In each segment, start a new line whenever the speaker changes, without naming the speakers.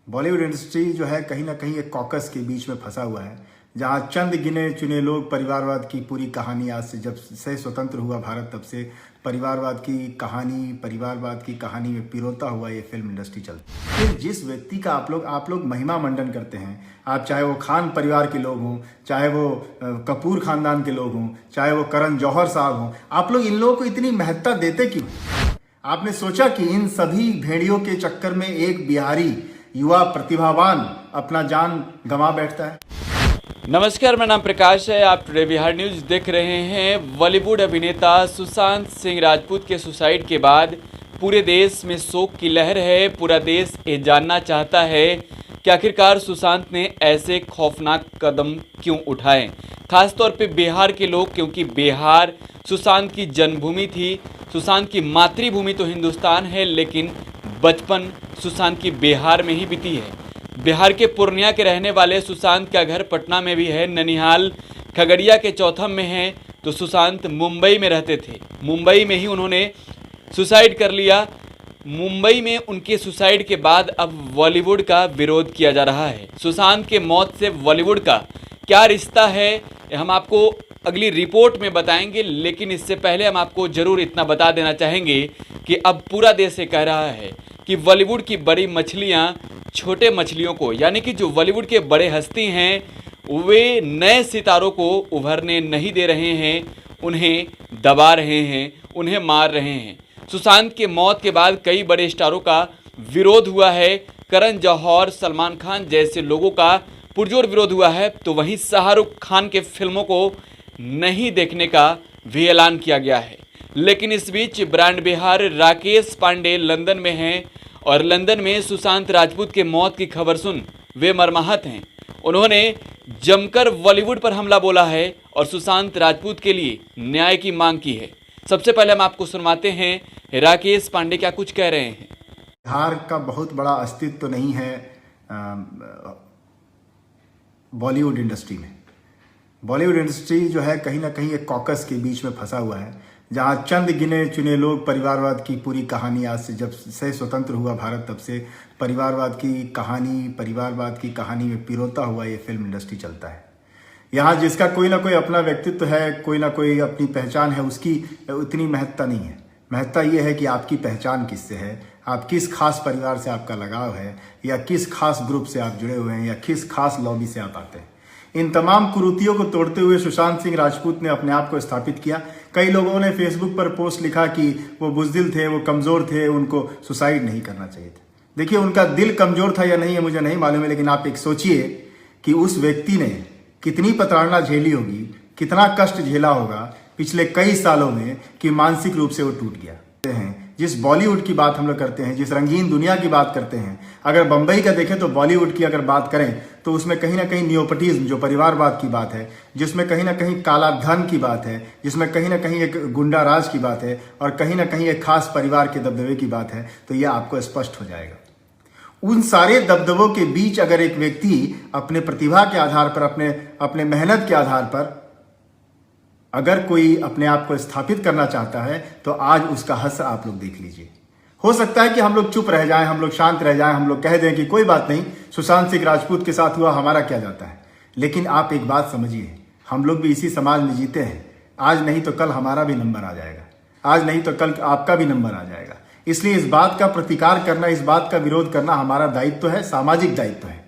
Bollywood industry जो है कहीं ना कहीं एक कॉकस के बीच में फंसा हुआ है, जहां चंद गिने चुने लोग परिवारवाद की पूरी कहानी, आज से जब से स्वतंत्र हुआ भारत तब से परिवारवाद की कहानी में पिरोता हुआ ये फिल्म इंडस्ट्री चलती है। फिर जिस व्यक्ति का आप लोग महिमा मंडन करते हैं, आप चाहे वो खान परिवार के लोग हों, चाहे वो कपूर खानदान के लोग हों, चाहे वो करण जौहर साहब हों, आप लोग इन लोगों को इतनी महत्ता देते क्यों? आपने सोचा कि इन सभी भेड़ियों के चक्कर में एक बिहारी युवा प्रतिभावान अपना जान गंवा बैठता है?
नमस्कार, मेरा नाम प्रकाश है। आप टुडे बिहार न्यूज देख रहे हैं। बॉलीवुड अभिनेता सुशांत सिंह राजपूत के सुसाइड के बाद पूरे देश में शोक की लहर है। पूरा देश ये जानना चाहता है कि आखिरकार सुशांत ने ऐसे खौफनाक कदम क्यों उठाए, खासतौर पे बिहार के लोग, क्योंकि बिहार सुशांत की जन्मभूमि थी। सुशांत की मातृभूमि तो हिंदुस्तान है, लेकिन बचपन सुशांत की बिहार में ही बीती है। बिहार के पूर्णिया के रहने वाले सुशांत का घर पटना में भी है, ननिहाल खगड़िया के चौथम में है। तो सुशांत मुंबई में रहते थे, मुंबई में ही उन्होंने सुसाइड कर लिया। मुंबई में उनके सुसाइड के बाद अब बॉलीवुड का विरोध किया जा रहा है। सुशांत के मौत से बॉलीवुड का क्या रिश्ता है, हम आपको अगली रिपोर्ट में बताएंगे। लेकिन इससे पहले हम आपको जरूर इतना बता देना चाहेंगे कि अब पूरा देश ये कह रहा है कि बॉलीवुड की बड़ी मछलियां छोटे मछलियों को, यानी कि जो बॉलीवुड के बड़े हस्ती हैं वे नए सितारों को उभरने नहीं दे रहे हैं, उन्हें दबा रहे हैं, उन्हें मार रहे हैं। सुशांत के मौत के बाद कई बड़े स्टारों का विरोध हुआ है। करण जौहर, सलमान खान जैसे लोगों का पुरजोर विरोध हुआ है। तो वहीं शाहरुख खान के फिल्मों को नहीं देखने का भी ऐलान किया गया है। लेकिन इस बीच ब्रांड बिहार राकेश पांडे लंदन में हैं और लंदन में सुशांत राजपूत के मौत की खबर सुन वे मर्माहत हैं। उन्होंने जमकर बॉलीवुड पर हमला बोला है और सुशांत राजपूत के लिए न्याय की मांग की है। सबसे पहले हम आपको सुनवाते हैं राकेश पांडे क्या कुछ कह रहे हैं।
बिहार का बहुत बड़ा अस्तित्व तो नहीं है बॉलीवुड इंडस्ट्री में। बॉलीवुड इंडस्ट्री जो है कहीं ना कहीं एक कॉकस के बीच में फंसा हुआ है, जहां चंद गिने चुने लोग परिवारवाद की पूरी कहानी, आज से जब से स्वतंत्र हुआ भारत तब से परिवारवाद की कहानी में पिरोता हुआ ये फिल्म इंडस्ट्री चलता है। यहाँ जिसका कोई ना कोई अपना व्यक्तित्व है, कोई ना कोई अपनी पहचान है, उसकी उतनी महत्ता नहीं है। महत्ता ये है कि आपकी पहचान किससे है, आप किस खास परिवार से आपका लगाव है, या किस खास ग्रुप से आप जुड़े हुए हैं, या किस खास लॉबी से आप आते हैं। इन तमाम कुरीतियों को तोड़ते हुए सुशांत सिंह राजपूत ने अपने आप को स्थापित किया। कई लोगों ने फेसबुक पर पोस्ट लिखा कि वो बुज़दिल थे, वो कमज़ोर थे, उनको सुसाइड नहीं करना चाहिए था। देखिए, उनका दिल कमज़ोर था या नहीं है मुझे नहीं मालूम है, लेकिन आप एक सोचिए कि उस व्यक्ति ने कितनी प्रताड़ना झेली होगी, कितना कष्ट झेला होगा पिछले कई सालों में कि मानसिक रूप से वो टूट गया है। जिस बॉलीवुड की बात हम लोग करते हैं, जिस रंगीन दुनिया की बात करते हैं, अगर बंबई का देखें तो बॉलीवुड की अगर बात करें तो उसमें कहीं ना कहीं नियोपटिज्म, जो परिवारवाद की बात है, जिसमें कहीं ना कहीं काला धन की बात है, जिसमें कहीं ना कहीं एक गुंडा राज की बात है, और कहीं ना कहीं एक खास परिवार के दबदबे की बात है, तो यह आपको स्पष्ट हो जाएगा। उन सारे दबदबों के बीच अगर एक व्यक्ति अपने प्रतिभा के आधार पर, अपने मेहनत के आधार पर अगर कोई अपने आप को स्थापित करना चाहता है, तो आज उसका हश्र आप लोग देख लीजिए। हो सकता है कि हम लोग चुप रह जाएं, हम लोग शांत रह जाएं, हम लोग कह दें कि कोई बात नहीं, सुशांत सिंह राजपूत के साथ हुआ, हमारा क्या जाता है। लेकिन आप एक बात समझिए, हम लोग भी इसी समाज में जीते हैं। आज नहीं तो कल हमारा भी नंबर आ जाएगा, आज नहीं तो कल आपका भी नंबर आ जाएगा। इसलिए इस बात का प्रतिकार करना, इस बात का विरोध करना हमारा दायित्व है, सामाजिक दायित्व है।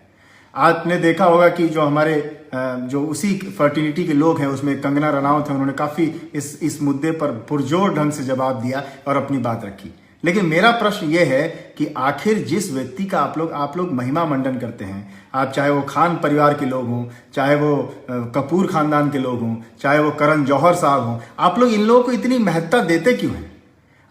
आपने देखा होगा कि जो हमारे जो उसी फर्टिलिटी के लोग हैं, उसमें कंगना रनावत हैं, उन्होंने काफ़ी इस मुद्दे पर पुरजोर ढंग से जवाब दिया और अपनी बात रखी। लेकिन मेरा प्रश्न ये है कि आखिर जिस व्यक्ति का आप लोग महिमा मंडन करते हैं, आप चाहे वो खान परिवार के लोग हों, चाहे वो कपूर खानदान के लोग हों, चाहे वो करण जौहर साहब हों, आप लोग इन लोगों को इतनी महत्ता देते क्यों हैं?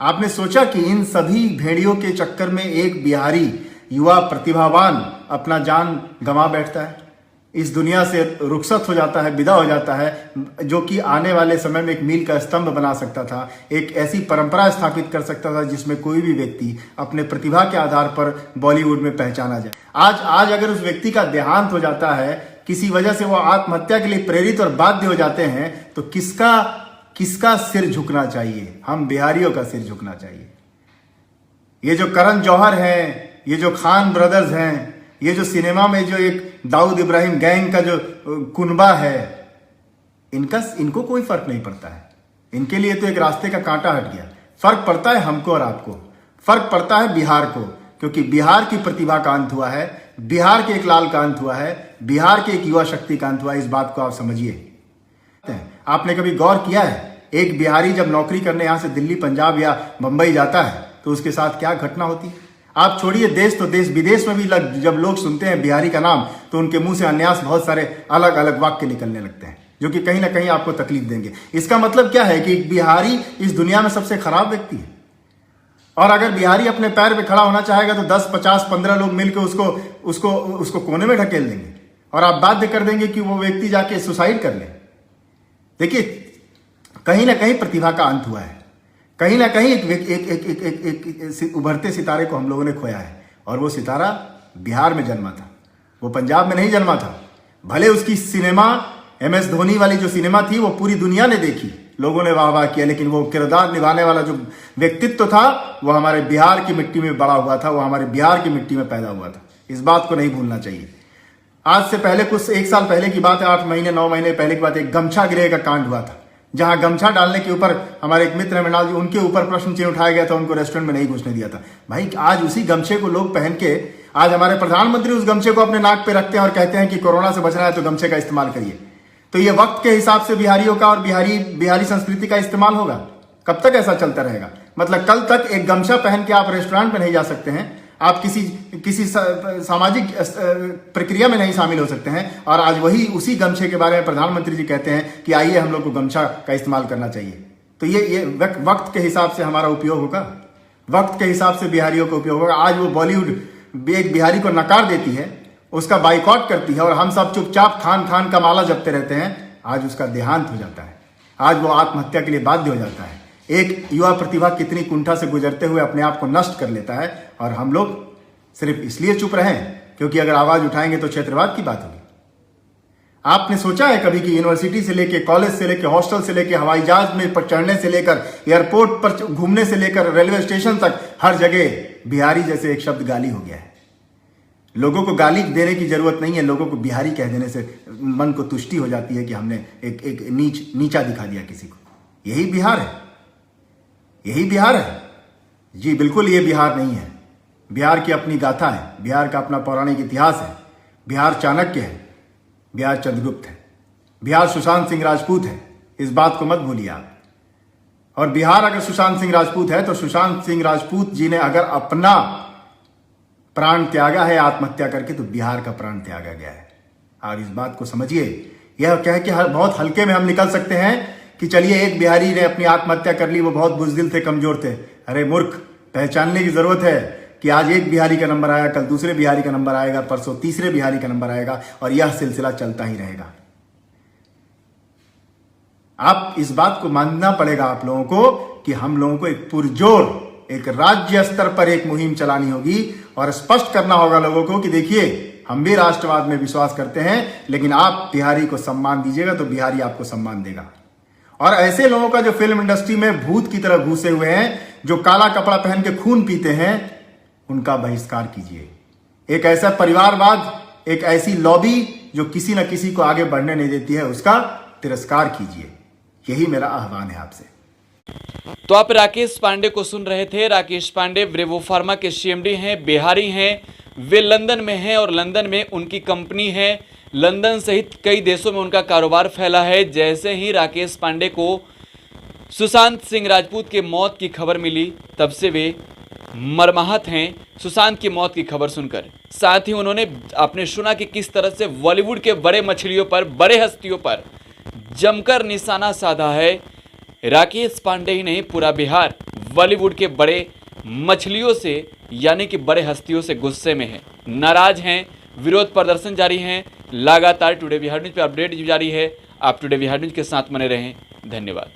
आपने सोचा कि इन सभी भेड़ियों के चक्कर में एक बिहारी युवा प्रतिभावान अपना जान गंवा बैठता है, इस दुनिया से रुखसत हो जाता है, विदा हो जाता है, जो कि आने वाले समय में एक मील का स्तंभ बना सकता था, एक ऐसी परंपरा स्थापित कर सकता था जिसमें कोई भी व्यक्ति अपने प्रतिभा के आधार पर बॉलीवुड में पहचाना जाए। आज अगर उस व्यक्ति का देहांत हो जाता है, किसी वजह से वो आत्महत्या के लिए प्रेरित और बाध्य हो जाते हैं, तो किसका सिर झुकना चाहिए? हम बिहारियों का सिर झुकना चाहिए। ये जो करण जौहर हैं, ये जो खान ब्रदर्स हैं, ये जो सिनेमा में जो एक दाऊद इब्राहिम गैंग का जो कुनबा है, इनको कोई फर्क नहीं पड़ता है। इनके लिए तो एक रास्ते का कांटा हट गया। फर्क पड़ता है हमको और आपको, फर्क पड़ता है बिहार को, क्योंकि बिहार की प्रतिभा का अंत हुआ है, बिहार के एक लाल का अंत हुआ है, बिहार के एक युवा शक्ति का अंत हुआ है। इस बात को आप समझिए। आपने कभी गौर किया है, एक बिहारी जब नौकरी करने यहां से दिल्ली, पंजाब या मुंबई जाता है तो उसके साथ क्या घटना होती है? आप छोड़िए देश, तो देश विदेश में भी जब लोग सुनते हैं बिहारी का नाम तो उनके मुंह से अन्यास बहुत सारे अलग अलग वाक्य निकलने लगते हैं, जो कि कहीं ना कहीं आपको तकलीफ देंगे। इसका मतलब क्या है कि बिहारी इस दुनिया में सबसे खराब व्यक्ति है। और अगर बिहारी अपने पैर पे खड़ा होना चाहेगा तो 10, 50, 15 लोग मिलकर उसको कोने में ढकेल देंगे और आप बाध्य कर देंगे कि वो व्यक्ति जाके सुसाइड कर ले। देखिए, कहीं ना कहीं प्रतिभा का अंत हुआ है, कहीं ना कहीं एक उभरते सितारे को हम लोगों ने खोया है। और वो सितारा बिहार में जन्मा था, वो पंजाब में नहीं जन्मा था। भले उसकी सिनेमा MS धोनी वाली जो सिनेमा थी वो पूरी दुनिया ने देखी, लोगों ने वाह वाह किया, लेकिन वो किरदार निभाने वाला जो व्यक्तित्व था वो हमारे बिहार की मिट्टी में बड़ा हुआ था, वो हमारे बिहार की मिट्टी में पैदा हुआ था। इस बात को नहीं भूलना चाहिए। आज से पहले कुछ 1 साल पहले की बात है, 8 महीने 9 महीने पहले की बात है, एक गमछा गिरे का कांड हुआ था, जहां गमछा डालने के ऊपर हमारे एक मित्र मृणाल जी, उनके ऊपर प्रश्न चिन्ह उठाया गया था, उनको रेस्टोरेंट में नहीं घुसने दिया था। भाई, आज उसी गमछे को लोग पहन के, आज हमारे प्रधानमंत्री उस गमछे को अपने नाक पे रखते हैं और कहते हैं कि कोरोना से बचना है तो गमछे का इस्तेमाल करिए। तो ये वक्त के हिसाब से बिहारियों का और बिहारी संस्कृति का इस्तेमाल होगा? कब तक ऐसा चलता रहेगा? मतलब कल तक एक गमछा पहन के आप रेस्टोरेंट में नहीं जा सकते हैं, आप किसी सामाजिक प्रक्रिया में नहीं शामिल हो सकते हैं, और आज वही उसी गमछे के बारे में प्रधानमंत्री जी कहते हैं कि आइए हम लोग को गमछा का इस्तेमाल करना चाहिए। तो ये वक्त के हिसाब से हमारा उपयोग होगा, वक्त के हिसाब से बिहारियों का उपयोग होगा। आज वो बॉलीवुड एक बिहारी को नकार देती है, उसका बाइकआउट करती है, और हम सब चुपचाप खान का माला जपते रहते हैं। आज उसका देहांत हो जाता है, आज वो आत्महत्या के लिए बाध्य हो जाता है। एक युवा प्रतिभा कितनी कुंठा से गुजरते हुए अपने आप को नष्ट कर लेता है, और हम लोग सिर्फ इसलिए चुप रहे क्योंकि अगर आवाज उठाएंगे तो क्षेत्रवाद की बात होगी। आपने सोचा है कभी कि यूनिवर्सिटी से लेके, कॉलेज से लेके, हॉस्टल से लेके, हवाई जहाज में पर चढ़ने से लेकर, एयरपोर्ट पर घूमने से लेकर, रेलवे स्टेशन तक, हर जगह बिहारी जैसे एक शब्द गाली हो गया है। लोगों को गाली देने की जरूरत नहीं है, लोगों को बिहारी कह देने से मन को तुष्टि हो जाती है कि हमने एक नीचा दिखा दिया किसी को। यही बिहार है, यही बिहार है जी। बिल्कुल ये बिहार नहीं है। बिहार की अपनी गाथा है, बिहार का अपना पौराणिक इतिहास है। बिहार चाणक्य है, बिहार चंद्रगुप्त है, बिहार सुशांत सिंह राजपूत है। इस बात को मत भूलिए आप। और बिहार अगर सुशांत सिंह राजपूत है तो सुशांत सिंह राजपूत जी ने अगर अपना प्राण त्यागा है आत्महत्या करके, तो बिहार का प्राण त्यागा गया है। और इस बात को समझिए। यह कह के बहुत हल्के में हम निकल सकते हैं कि चलिए एक बिहारी ने अपनी आत्महत्या कर ली, वो बहुत बुजदिल थे, कमजोर थे। अरे मूर्ख, पहचानने की जरूरत है कि आज एक बिहारी का नंबर आया, कल दूसरे बिहारी का नंबर आएगा, परसों तीसरे बिहारी का नंबर आएगा, और यह सिलसिला चलता ही रहेगा। आप इस बात को मानना पड़ेगा आप लोगों को कि हम लोगों को एक पुरजोर, एक राज्य स्तर पर एक मुहिम चलानी होगी और स्पष्ट करना होगा लोगों को कि देखिए, हम भी राष्ट्रवाद में विश्वास करते हैं, लेकिन आप बिहारी को सम्मान दीजिएगा तो बिहारी आपको सम्मान देगा। और ऐसे लोगों का जो फिल्म इंडस्ट्री में भूत की तरह घुसे हुए हैं, जो काला कपड़ा पहन के खून पीते हैं, उनका बहिष्कार कीजिए। एक ऐसा परिवारवाद, एक ऐसी लॉबी जो किसी न किसी को आगे बढ़ने नहीं देती है, उसका तिरस्कार कीजिए। यही मेरा आह्वान है आपसे।
तो आप राकेश पांडे को सुन रहे थे। राकेश पांडे ब्रेवो फार्मा के CMD हैं, बिहारी हैं, वे लंदन में हैं और लंदन में उनकी कंपनी है। लंदन सहित कई देशों में उनका कारोबार फैला है। जैसे ही राकेश पांडे को सुशांत सिंह राजपूत के मौत की खबर मिली, तब से वे मर्माहत हैं सुशांत की मौत की खबर सुनकर। साथ ही उन्होंने आपने सुना कि किस तरह से बॉलीवुड के बड़े मछलियों पर, बड़े हस्तियों पर जमकर निशाना साधा है। राकेश पांडे ही नहीं, पूरा बिहार बॉलीवुड के बड़े मछलियों से यानी कि बड़े हस्तियों से गुस्से में है, नाराज हैं, विरोध प्रदर्शन जारी हैं। लगातार टुडे बिहार न्यूज पे अपडेट जारी है। आप टुडे बिहार न्यूज के साथ बने रहें। धन्यवाद।